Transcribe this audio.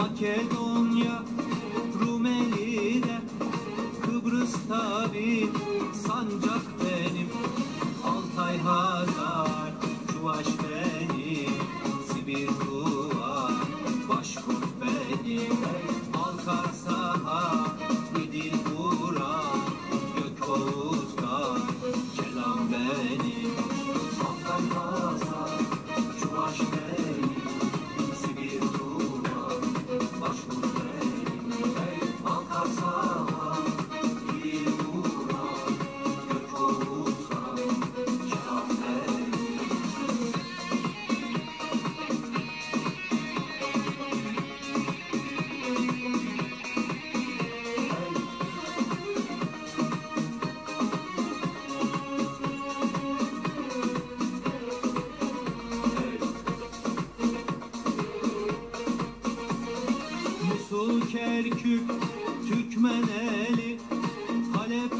Makedonya, Rumeli'de, Kıbrıs'ta bir sancak benim. Altay, Hazar, Çuvaş benim. Sibir, Tuva, Başkurt benim. Alkarsaha, İdil, Burak, Gökoğuz'da kelam benim. Altay, Hazar, Çuvaş benim. Sibir, Tuva, Başkurt benim. Alkarsaha, İdil, Burak, Gökoğuz'da kelam benim. Musul, Kerkük, Türkmeneli, Halep,